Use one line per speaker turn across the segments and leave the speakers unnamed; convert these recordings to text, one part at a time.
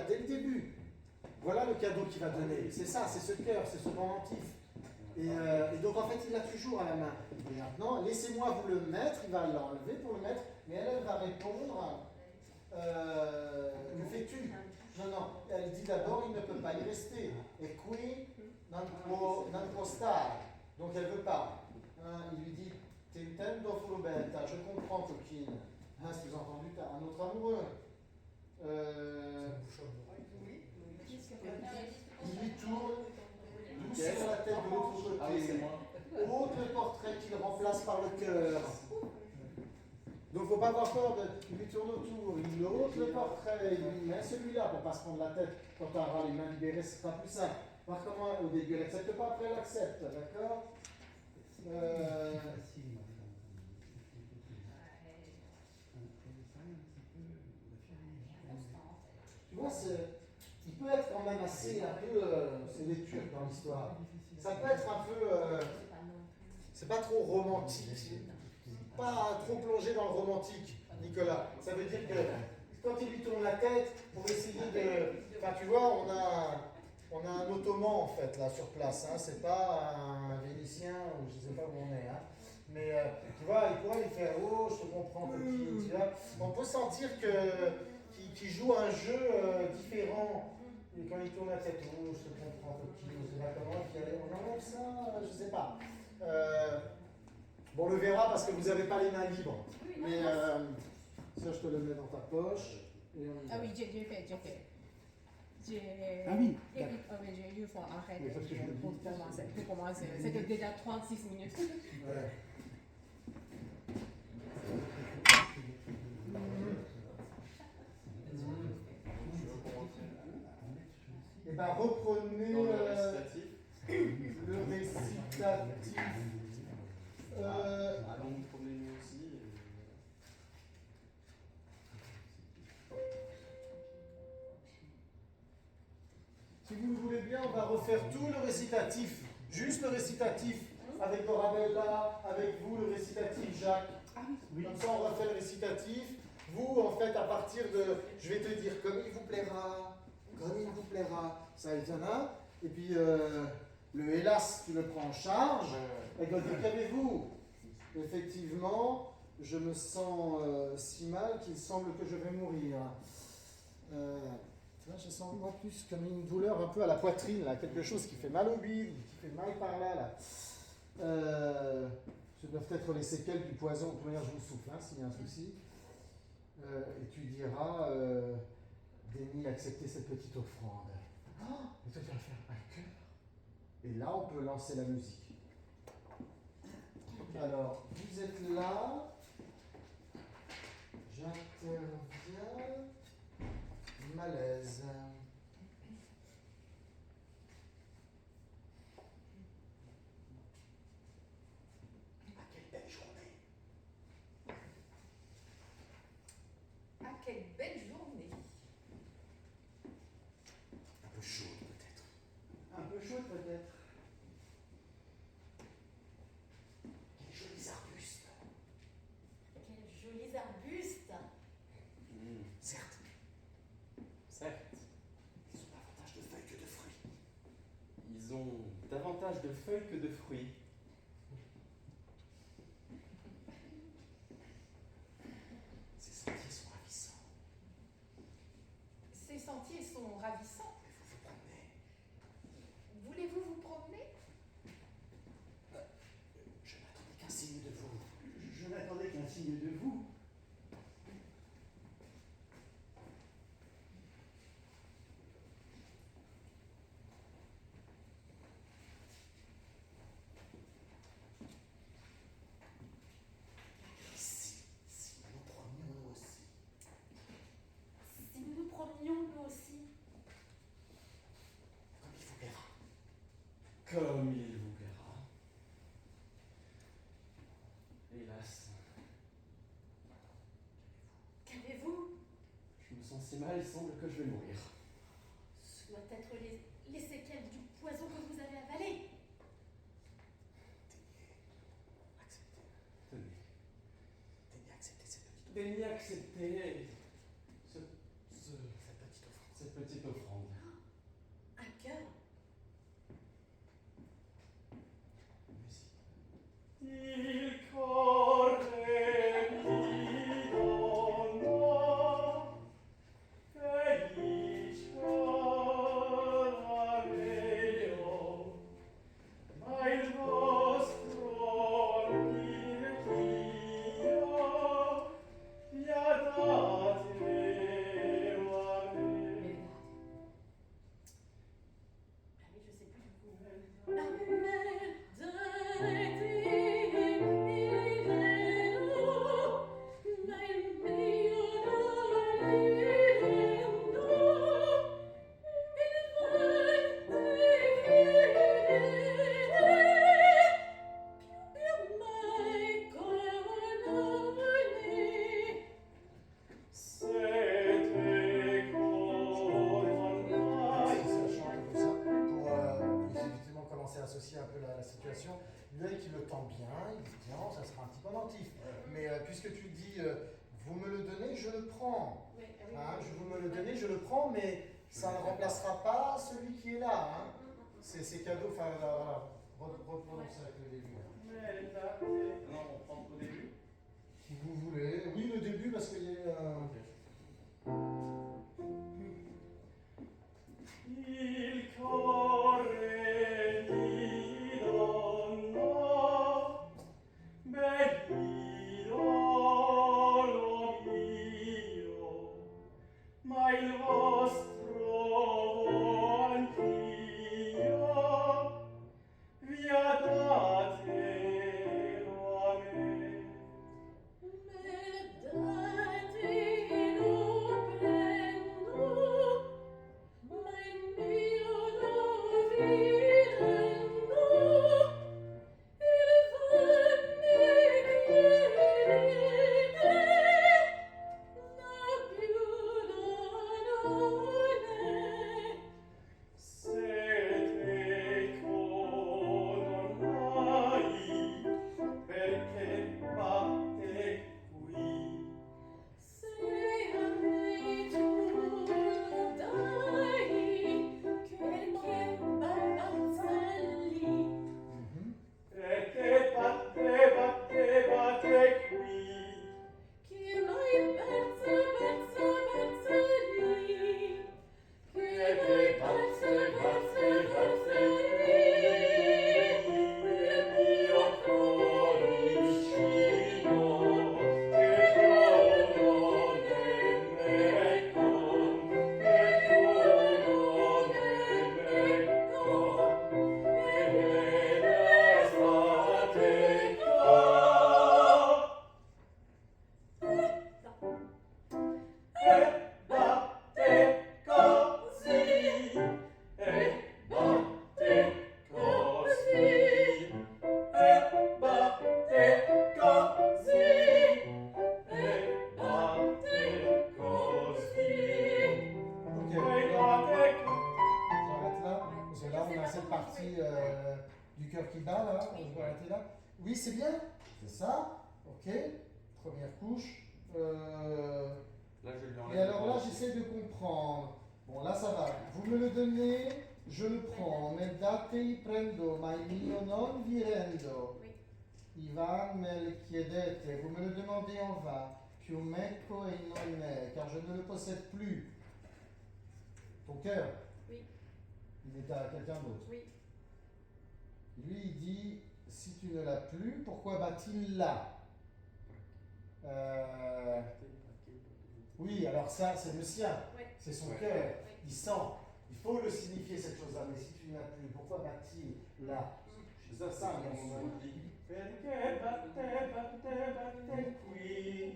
dès le début. Voilà le cadeau qu'il va donner. C'est ça, c'est ce cœur, c'est ce pendentif. Et donc en fait, il l'a toujours à la main. Et maintenant, laissez-moi vous le mettre. Il va l'enlever pour le mettre. Mais elle va répondre que fais-tu? Non, non. Elle dit d'abord, il ne peut pas y rester. Et qui non può stare. Donc elle ne veut pas. Hein, il lui dit, t'intendo furubetta, je comprends coquine. Hein, sous-entendu, tu as un autre amoureux. Il lui tourne doucement la tête de l'autre côté.
Ah oui, c'est moi.
Ôte le portrait qu'il remplace par le cœur. Donc il ne faut pas avoir peur il lui tourne autour. Il ôte le portrait, il lui met celui-là pour ne pas se prendre la tête. Quand tu auras les mains libérées, ce sera plus simple. Voir comment au début elle n'accepte pas, après elle accepte. D'accord Tu vois, il peut être quand même assez un peu. C'est des Turcs dans l'histoire. Ça peut être un peu. C'est pas trop romantique. Pas trop plongé dans le romantique, Nicolas. Ça veut dire que quand il lui tourne la tête pour essayer de. Enfin, tu vois, on a un Ottoman en fait là sur place. Hein. C'est pas un Vénitien ou je sais pas où on est. Hein. Mais tu vois, il pourrait lui faire oh, je te comprends, petit. Tu vois. On peut sentir qu'il joue un jeu différent. Et quand il tourne la tête, oh, je te comprends, petit. Je sais pas comment. Puis on enlève ça, je sais pas. Bon, on le verra parce que vous n'avez pas les mains libres. Mais ça, je te le mets dans ta poche. Et on y va.
Ah oui, j'ai fait.
Ah oui,
j'ai eu pour arrêter pour commencer. C'était déjà 36 minutes.
Ouais. Et bien, reprenez
Dans le récitatif.
le récitatif.
Allons nous promener nous aussi.
Si vous le voulez bien, on va refaire tout le récitatif. Juste le récitatif. Avec Dorabella, avec vous, le récitatif, Jacques.
Oui.
Comme ça, on refait le récitatif. Vous, en fait, à partir de. Je vais te dire comme il vous plaira. Comme il vous plaira. Ça, il y en a. Et puis, le hélas, tu le prends en charge. Et donc, qu'avez-vous? Effectivement, je me sens si mal qu'il semble que je vais mourir. Tu vois, je sens en plus comme une douleur un peu à la poitrine, là, quelque chose qui fait mal au bide, qui fait mal par là. Ce doivent être les séquelles du poison. De toute manière, je vous souffle s'il y a un souci. Et tu diras, Denis, accepter cette petite offrande. Et toi, tu vas faire un cœur. Et là, on peut lancer la musique. Alors, vous êtes là. J'interviens. Malaise. Ah, quelle belle journée.
Ah, quelle belle journée.
Un peu chaude peut-être. Un peu chaude peut-être. Quels jolis arbustes.
Quels jolis arbustes.
Certes,
Certes,
ils ont davantage de feuilles que de fruits.
ils ont davantage de feuilles que de fruits.
Ces sentiers sont ravissants.
Ces sentiers sont ravissants.
Vous vous promenez.
Voulez-vous vous promener?
Je n'attendais qu'un signe de vous. Je n'attendais qu'un signe de vous. Ici, si nous nous promenions nous aussi.
Si nous nous promenions nous aussi.
Comme il vous plaira.
Comme il vous plaira. Hélas,
Qu'avez-vous?
je me sens si mal, il semble que je vais mourir.
Ce doit être les séquelles du poison que vous avez avalé.
Acceptez.
Tenez,
Daignez accepter cette petite offrande.
daignez accepter
Cette petite offrande.
cette petite
l'œil qui le tend bien, il dit tiens, ça sera un petit pendentif. Mais puisque tu dis vous me le donnez, je le prends.
Oui,
Hein, vous me le donnez, je le prends, mais ça ne remplacera pas celui qui est là. Hein. C'est cadeau, enfin voilà, reprenons ça avec le début.
Non, on prend au début.
Si vous voulez. Oui, le début, parce qu'il y a
Il cuore di donna, bell'idolo mio, ma il vostro anch'io vi adatero a me. Sete colonnai, perché batte qui? Perché batte qui? Perché batte il mio cuoricino, che più non ecco, che più non ecco, e restate qua. E batte così, e batte così, e batte così, e batte così,
Ok,
e batte così.
j'arrête là. Parce que là, on a cette partie du cœur qui bat, là. Je vais arrêter là. Oui, c'est bien. C'est ça. Ok. Première couche.
Là, je lui enlève.
Et alors là, j'essaie de comprendre. Bon, là, ça va. Vous me le donnez, je le prends. Me date prendo, ma il mio non vi rendo.
Oui.
Ivan me le chiedete. Vous me le demandez en vain. Più mecco e non è, car je ne le possède plus. Ton cœur,
Oui,
il est à quelqu'un d'autre.
oui.
Lui, il dit, si tu ne l'as plus, pourquoi bat-il là? Oui, alors ça, c'est le sien.
Oui.
C'est son
Ouais.
cœur.
Oui.
Il sent. Il faut le signifier, cette chose-là. Mais si tu ne l'as plus, pourquoi bat-il là? C'est ça, à un moment.
Perché batte qui?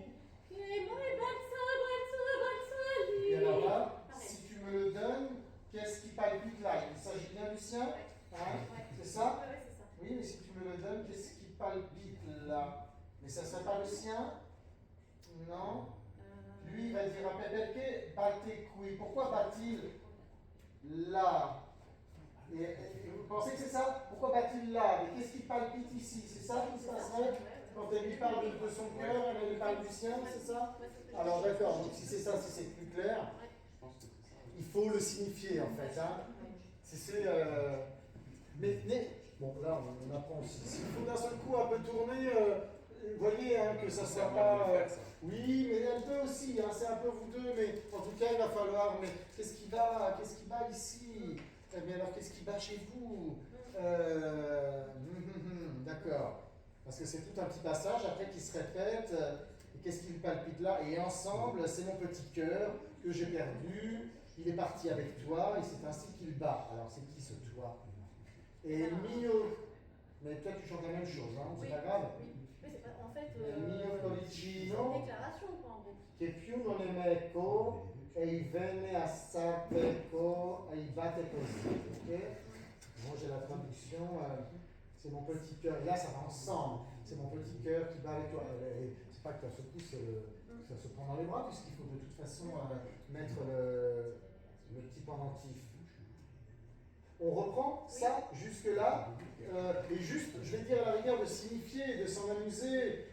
Et alors là, si tu me le donnes, qu'est-ce qui palpite là? Il s'agit bien du sien? Hein? C'est ça?
Ouais, c'est ça.
Oui, mais si tu me le donnes, qu'est-ce qui palpite là? Mais ça ne serait pas le sien? Non? Lui, il va dire à Perché batte qui. Pourquoi bat-il là? Et vous pensez que c'est ça? Pourquoi bat-il là? Mais qu'est-ce qui palpite ici? C'est ça qui se passerait? Quand elle lui parle de son cœur, elle lui parle du sien, c'est ça? Alors d'accord, donc si c'est ça, si c'est plus clair,
Je pense que c'est ça.
il faut le signifier en fait. Hein. Mais bon, là on apprend aussi. S'il faut d'un seul coup un peu tourner, vous voyez hein, que ça ne soit pas. Oui, mais elle peut aussi, hein, c'est un peu vous deux, mais en tout cas il va falloir. Mais qu'est-ce qui bat ici? Eh bien alors qu'est-ce qui bat chez vous? D'accord. Parce que c'est tout un petit passage après qui se répète. Et qu'est-ce qui lui palpite là? Et ensemble, c'est mon petit cœur que j'ai perdu. Il est parti avec toi et c'est ainsi qu'il bat. Alors c'est qui ce toi? Et mio. Mais toi tu chantes la même chose, hein, c'est
Oui,
pas grave.
oui. Mais c'est pas, en fait,
Il mio
c'est une
coricino
déclaration, quoi, en gros.
che più non è meco e i venne a sapeco e i batte così. Ok? Moi j'ai la traduction. C'est mon petit cœur. Et là, ça va ensemble. C'est mon petit cœur qui bat avec toi. Et c'est pas que d'un seul coup, ça se prend dans les bras, puisqu'il faut de toute façon mettre le petit pendentif. On reprend ça jusque-là, et juste, je vais dire à la rigueur de signifier, de s'en amuser,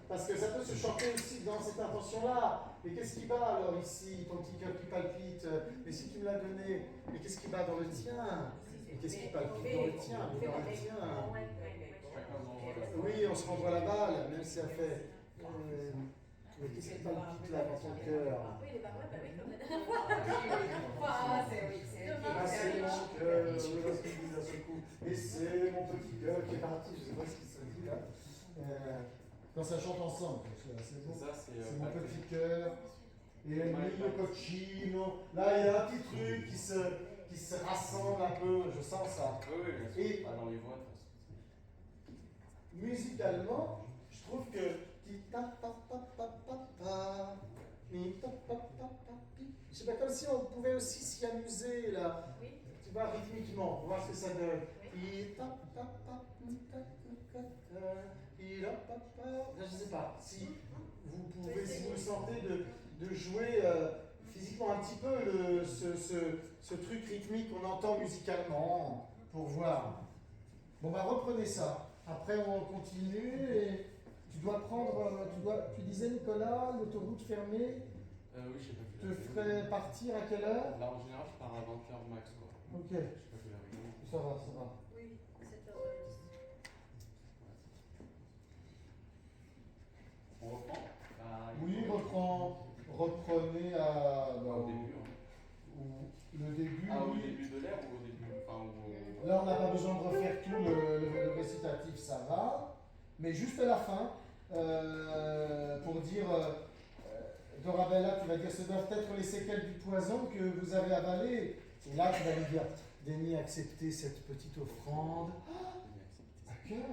parce que ça peut se chanter aussi dans cette intention-là. Mais qu'est-ce qui bat alors ici, ton petit cœur qui palpite? Et si tu me l'as donné, mais qu'est-ce qui bat dans le tien? Et qu'est-ce qui palpite dans le tien? Mais dans le tien. Oui, on se renvoie la balle, même si ça fait. Mais qu'est-ce qui palpite là dans ton cœur?
Ah, c'est oui, c'est
Ah, c'est mon cœur, je sais pas ce qu'il dit d'un seul coup. Et c'est mon petit cœur qui est parti, je sais pas ce qu'il se dit là. Quand ça chante ensemble, c'est bon. C'est mon petit cœur. Et il mio coccino. Là, il y a un petit truc qui se rassemble un peu, je sens ça.
Oui, bien sûr.
Et
Pas dans les voix.
musicalement, je trouve que. C'est pas comme si on pouvait aussi s'y amuser là.
Oui.
Tu vois, rythmiquement, pour voir ce que ça donne. Je sais pas si vous pouvez, si vous le sentez, de jouer physiquement un petit peu ce truc rythmique qu'on entend musicalement pour voir. Bon bah reprenez ça. Après on continue et tu dois prendre, tu disais Nicolas, l'autoroute fermée
Oui, je sais pas
te ferait partir à quelle heure?
Là, en général, je pars à 20h max, quoi.
Ok,
Je sais pas quelle heure il est.
ça va, ça va.
Oui, 7h10.
On reprend
Oui, reprenez à
Au début, hein.
le début.
Ah, au
oui.
début de l'air ou au début enfin,
Là, on n'a pas besoin de refaire tout le récitatif, ça va. Mais juste à la fin, pour dire, Dorabella, tu vas dire, ce doivent être les séquelles du poison que vous avez avalé. Et là, tu vas lui dire, daignez accepter cette petite offrande. À cœur.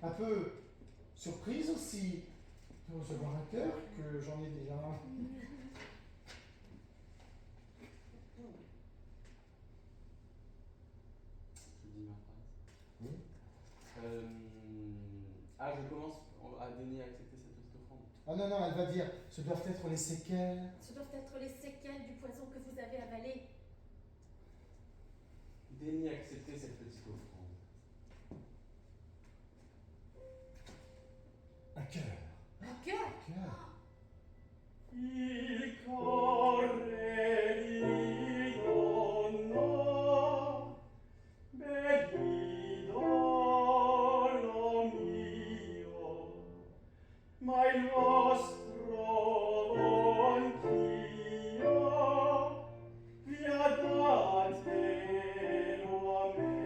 Un peu surprise aussi de recevoir un cœur, que j'en ai déjà un.
Je dis ma phrase.
Oui.
Je commence à daigner accepter cette offrande.
Ah non, non, elle va dire, ce doivent être les séquelles.
Ce doivent être les séquelles du poison que vous avez avalé.
Daigner accepter cette petite offrande.
Un cœur.
Un cœur.
Un cœur.
Il corre di donna, belli dono mio, ma il vostro voltio vi ha datelo a me.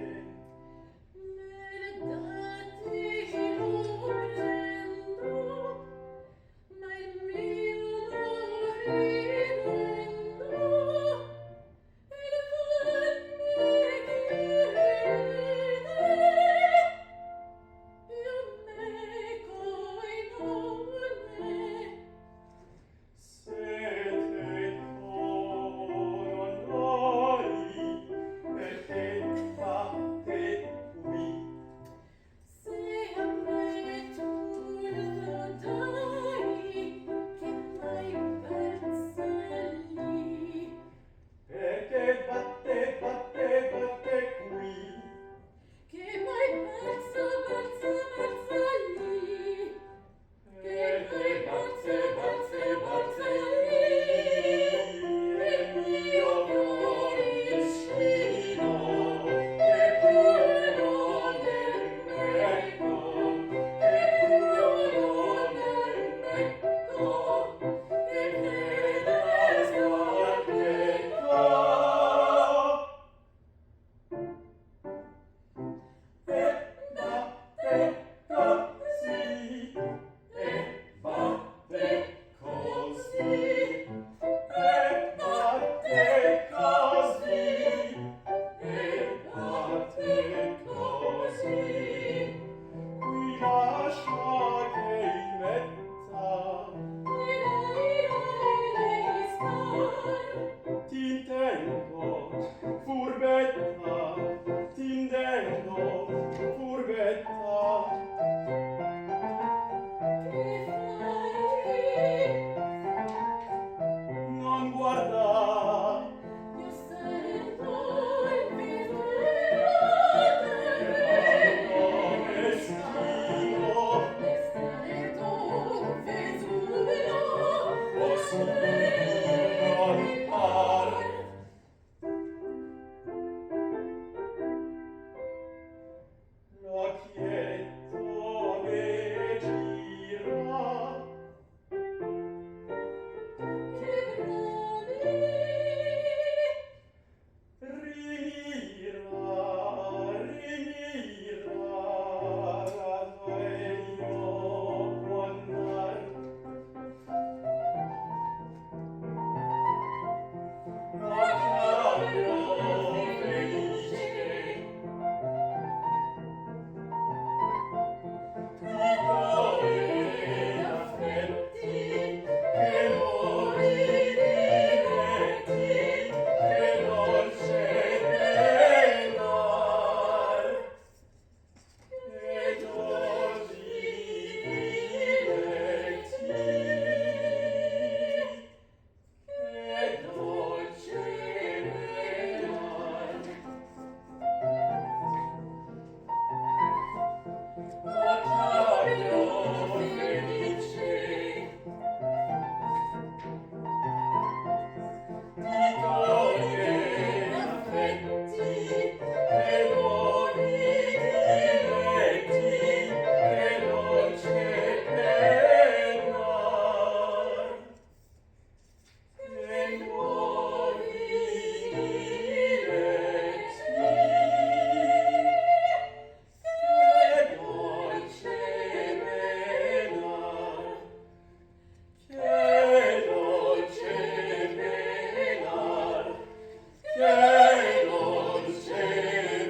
che dolce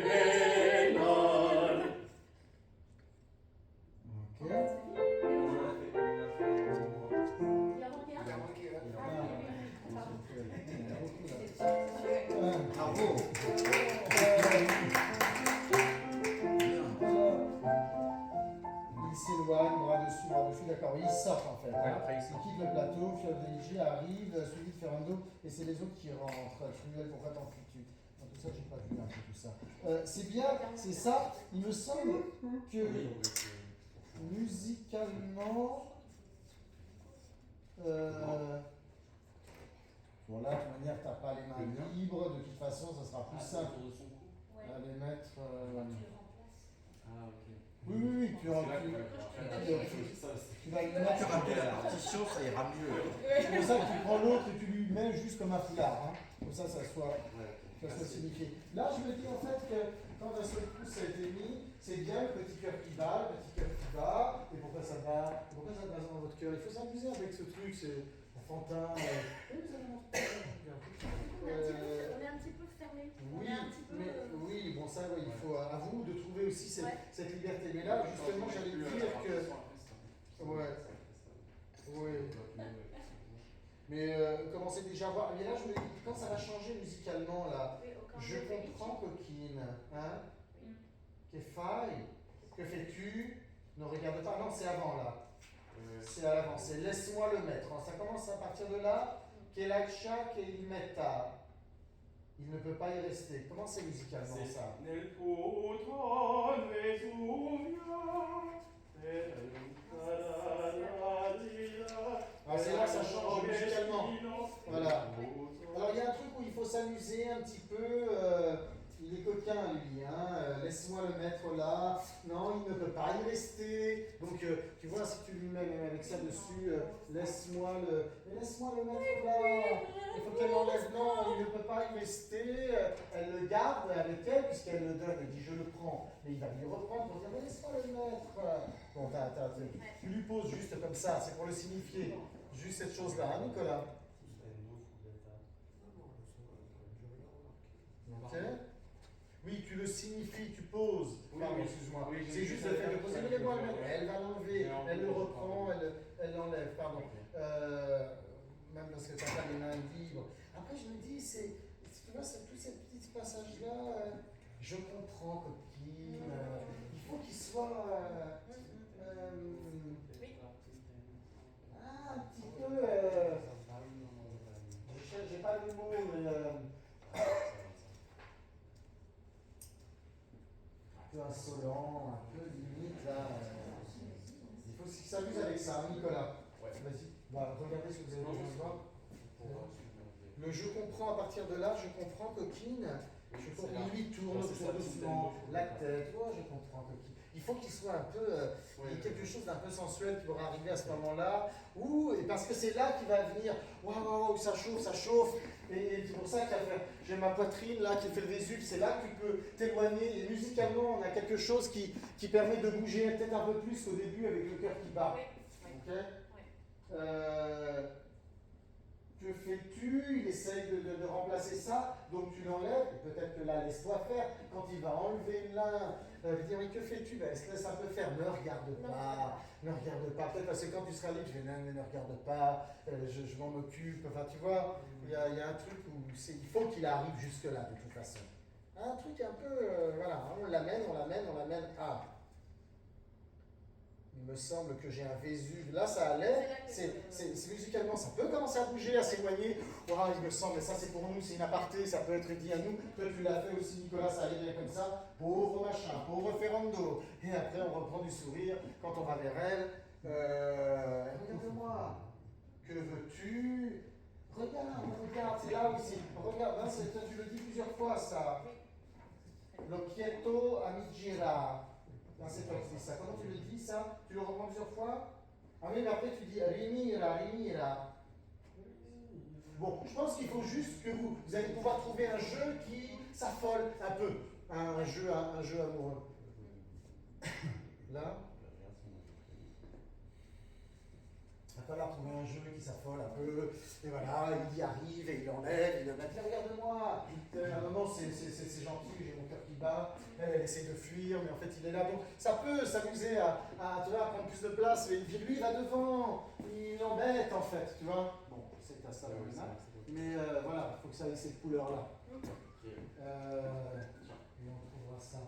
velar.
Ok.
Il a manqué un.
Bravo. Il s'éloigne, bras dessus, d'accord. Il sort en fait.
Ouais,
Hein.
après, il
Il
sort.
quitte le plateau, Fiorenzo arrive, suivi de Ferrando, et c'est les autres qui rentrent. Truel, pourquoi t'en fous-tu? Dans tout ça, j'ai pas vu un peu tout ça. C'est bien, c'est ça. Il me semble que musicalement. Bon, là, de toute manière, t'as pas les mains libres. De toute façon, ça sera plus simple
autour de son cou.
Ouais.
à les mettre.
Tu le remplaces.
Ah, ok.
Oui, tu vas le mettre.
Tu rappelles la partition, ça ira mieux.
C'est pour ça que tu prends l'autre et tu lui mets juste comme un foulard. Hein. Comme ça soit signifié. Là, je me dis en fait que quand d'un seul coup ça a été mis, c'est bien le petit cœur qui bat, le petit cœur qui bat. Et pourquoi ça bat? Pourquoi ça bat dans votre cœur? Il faut s'amuser avec ce truc, c'est enfantin.
On est un petit peu fermé. On
Oui,
est un petit peu.
mais oui, bon ça, ouais, il faut à vous de trouver aussi cette,
Ouais.
cette liberté. Mais là, justement, j'allais dire que. Ouais. Oui. Mais commencez déjà à voir. Mais là, je me dis, quand ça va changer musicalement, là,
Oui, au corps
je
de
comprends, coquine. Hein? Que faille? Que fais-tu? Ne regarde pas. Non, c'est avant, là. C'est à l'avant. C'est laisse-moi le mettre. Ça commence à partir de là. Kelakcha, il metta. Il ne peut pas y rester. Comment c'est musicalement ça?
Nel putron Vesuvia,
Ah, c'est là que ça change musicalement. Voilà. Alors il y a un truc où il faut s'amuser un petit peu. Il est coquin lui, hein. Laisse-moi le mettre là. Non, il ne peut pas y rester. Donc tu vois, si tu lui mets même avec ça dessus, laisse-moi le mettre là. Il faut qu'elle l'enlève. Non, il ne peut pas y rester. Elle le garde avec elle puisqu'elle le donne. Elle dit je le prends. Mais il va lui reprendre pour dire mais laisse-moi le mettre. Bon, tu lui poses juste comme ça. C'est pour le signifier. Juste cette chose-là, hein, Nicolas. Ok. Oui, tu le signifies, tu poses. Pardon, excuse-moi.
Oui,
c'est juste le fait de poser. Mais les doigts, elle va l'enlever, elle le reprend, elle l'enlève. Pardon. Même parce que tu n'as pas les mains libres. Après, je me dis, tu vois, tous ces petits passages-là, je comprends, copine. Il faut qu'il soit. Un petit peu. J'ai pas le mot, mais. Un peu insolent, un peu limite là. Il faut qu'il s'amuse avec ça, hein, Nicolas. Vas-y. Regardez ce que vous avez besoin de voir. Le je comprends à partir de là, je comprends coquine. Je comprends, lui tourne autour doucement la tête. Oh, je comprends coquine. Il faut qu'il soit un peu. Il y ait quelque chose d'un peu sensuel qui va arriver à ce moment-là. Et parce que c'est là qu'il va venir. Waouh, ça chauffe, ça chauffe. Et c'est pour ça que j'ai ma poitrine là qui fait le Vésuve. C'est là que tu peux t'éloigner. Et musicalement, on a quelque chose qui permet de bouger peut-être un peu plus qu'au début avec le cœur qui bat. Ok. Que fais-tu? Il essaye de remplacer ça, donc tu l'enlèves, et peut-être que là, laisse-toi faire. Quand il va enlever l'un, il va dire, mais que fais-tu? Ben, se laisse un peu faire, ne regarde pas, ne regarde pas. Peut-être parce que quand tu seras libre, je vais, non, ne regarde pas, je m'en occupe. Enfin, tu vois, il y a un truc où il faut qu'il arrive jusque-là, de toute façon. Un truc un peu, voilà, on l'amène à... Il me semble que j'ai un Vésuve. Là, ça allait. C'est musicalement, ça peut commencer à bouger, à s'éloigner. Wow, il me semble, mais ça c'est pour nous, c'est une aparté, ça peut être dit à nous. Toi, tu l'as fait aussi, Nicolas, ça allait bien comme ça. Pauvre machin, pauvre Ferrando. Et après, on reprend du sourire quand on va vers elle. Regarde-moi. Que veux-tu? Regarde, c'est là aussi. Regarde, hein, tu le dis plusieurs fois, ça. L'occhietto amigira. Dans cette c'est ça. Comment tu le dis ça? Tu le reprends plusieurs fois? Ah oui, mais après tu dis rimira. Bon, je pense qu'il faut juste que vous allez pouvoir trouver un jeu qui s'affole un peu. Un jeu amoureux. Là. pas leur trouver un jeu qui s'affole un peu. Et voilà, il y arrive et il enlève, il le met. Regarde-moi. À un moment, c'est gentil, j'ai mon cœur qui bat. Elle essaie de fuir, mais en fait, il est là. Donc, ça peut s'amuser à tu vois, à prendre plus de place. Mais lui, il va devant. Il embête, en fait, tu vois. Bon, c'est à ça, mais voilà, il faut que ça ait cette couleur-là. Et on trouvera ça.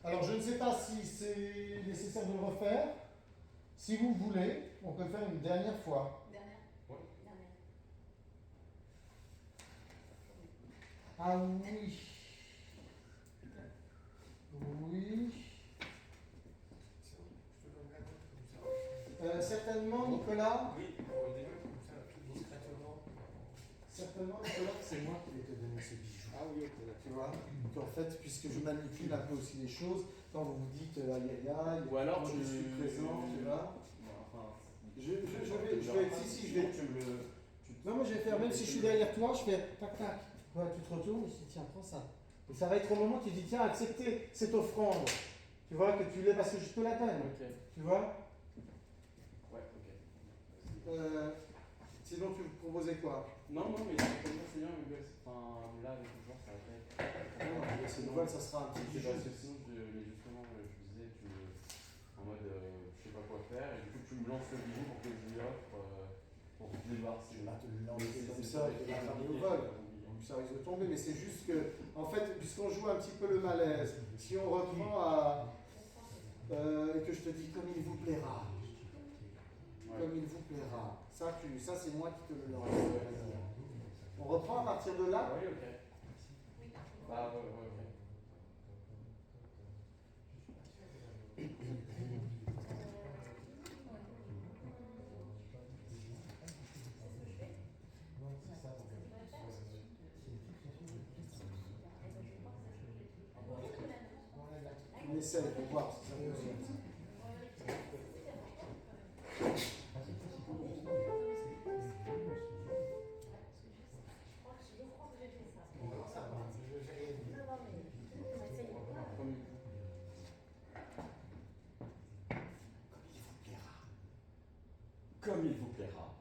Alors, je ne sais pas si c'est nécessaire de le refaire. Si vous voulez, on peut le faire une dernière fois.
Dernière.
Ouais.
Dernière.
Ah oui. Oui. Certainement, Nicolas.
Oui, au début, comme ça, tout discrètement.
Certainement, Nicolas, c'est moi qui vais te donner ce bijou.
Ah oui, ok, d'accord.
Tu vois, qu'en fait, puisque je manipule un peu aussi les choses, quand vous vous dites aïe aïe aïe,
Ou alors
je suis présent, tu vois.
Enfin,
Je vais, si, je vais.
Tu me le.
Non, moi je vais faire, même si je suis derrière toi, je fais tac tac. Ouais, tu te retournes et je dis tiens, prends ça. Et ça va être au moment où tu dis tiens, acceptez cette offrande. Tu vois, que tu l'aies parce que je te la donne.
Ok.
Tu vois.
Ouais, ok.
Sinon, tu proposais quoi?
Non, mais c'est comme ça, c'est bien, mais enfin, là, avec le genre, ça va pas être.
Non, c'est une voile, ça sera un petit
C'est
jeu.
parce que sinon, mais justement, je disais, en mode, je sais pas quoi faire, et du coup, tu me lances le bijou pour que je lui offre, pour se débarrasser.
Je vais pas te le lancer
Mais
comme
c'est
ça, je vais la faire au vol. Donc ça risque de tomber, mais c'est juste que, en fait, puisqu'on joue un petit peu le malaise, si on reprend à. Et que je te dis comme il vous plaira. Comme il vous plaira. Ça, c'est moi qui te le lance. On reprend à partir de là.
Oui, ok. Bah, ouais, ok.
On essaie pour voir si ça fonctionne.
Comme il vous plaira.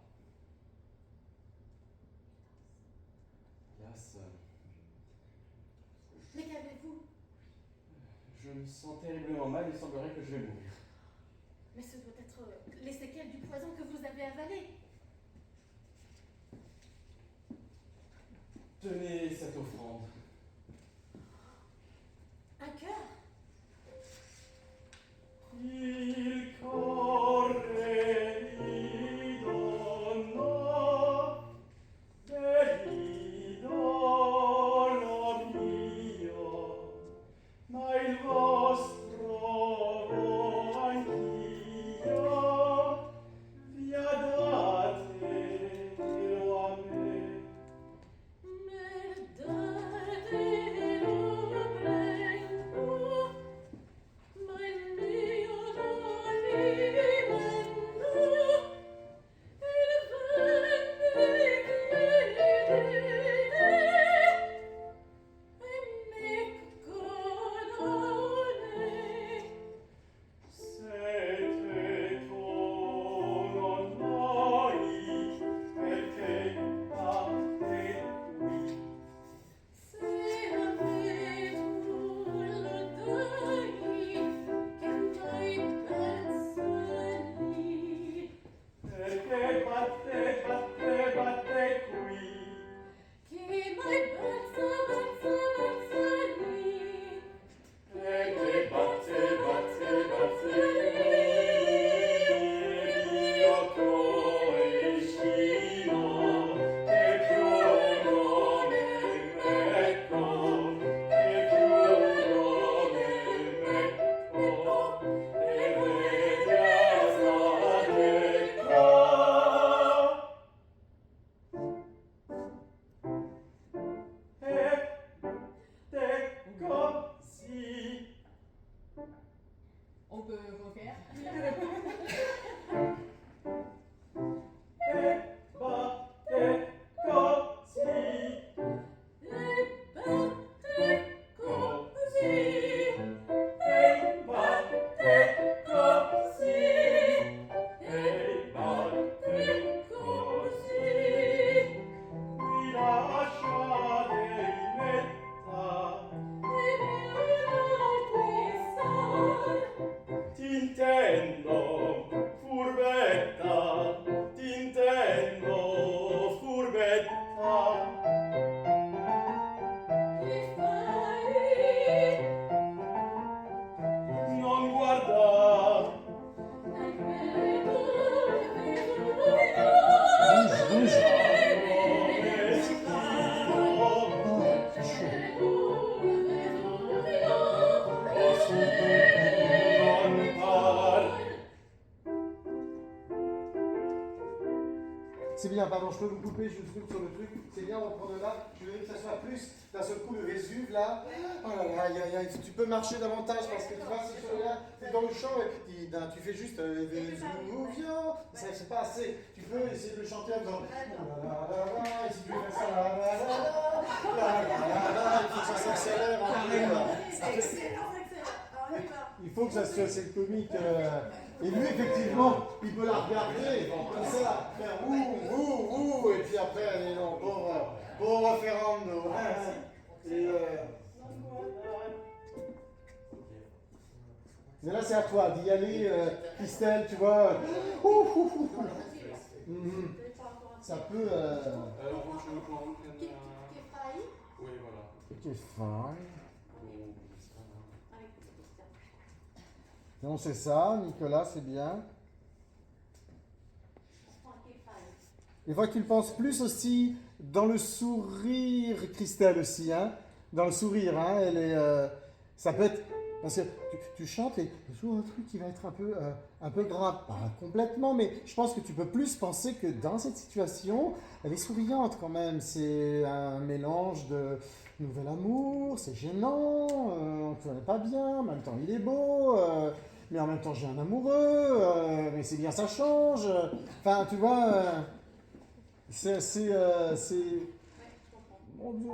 Yas,
Mais qu'avez-vous?
je me sens terriblement mal, il semblerait que je vais mourir.
Mais ce doit être les séquelles du poison que vous avez avalé.
Tenez cette offrande.
Un cœur?
Il corre di donna, dell'idolo mio, ma il vostro anch'io, via datelo a me.
Mais de
Non guarda,
Bouge. C'est bien, pardon, je peux vous couper, je vous coupe sur le truc. C'est bien, on va prendre là. Je veux que ça soit plus d'un seul coup le Vésuve là. Oh là là, tu peux marcher davantage parce que tu vois, si tu es là, tu es dans le champ et tu fais juste Vésuvian. C'est pas assez. Tu peux essayer de le chanter en faisant et si tu veux faire ça, il faut que ça s'accélère un peu.
C'est excellent, excellent. Alors, on y va.
Il faut que ça soit assez comique. Et lui, effectivement, il peut la regarder, comme ça, faire ouh, et puis après, allez, non, pauvre Ferrando. Et, mais là, c'est à toi d'y aller, Christelle, tu vois. Ça peut.
Je prends
Che fai?
Oui, voilà.
Ok, fine. Non, c'est ça, Nicolas, c'est bien. Et vois que tu le penses plus aussi dans le sourire, Christelle aussi, hein. Dans le sourire, hein, elle est. Ça peut être. Parce que tu chantes et il y a toujours un truc qui va être un peu grave. Pas complètement, mais je pense que tu peux plus penser que dans cette situation, elle est souriante quand même. C'est un mélange de nouvel amour, c'est gênant, on ne connaît pas bien, en même temps il est beau, mais en même temps j'ai un amoureux, mais c'est bien, ça change. Enfin, tu vois, c'est mon Dieu.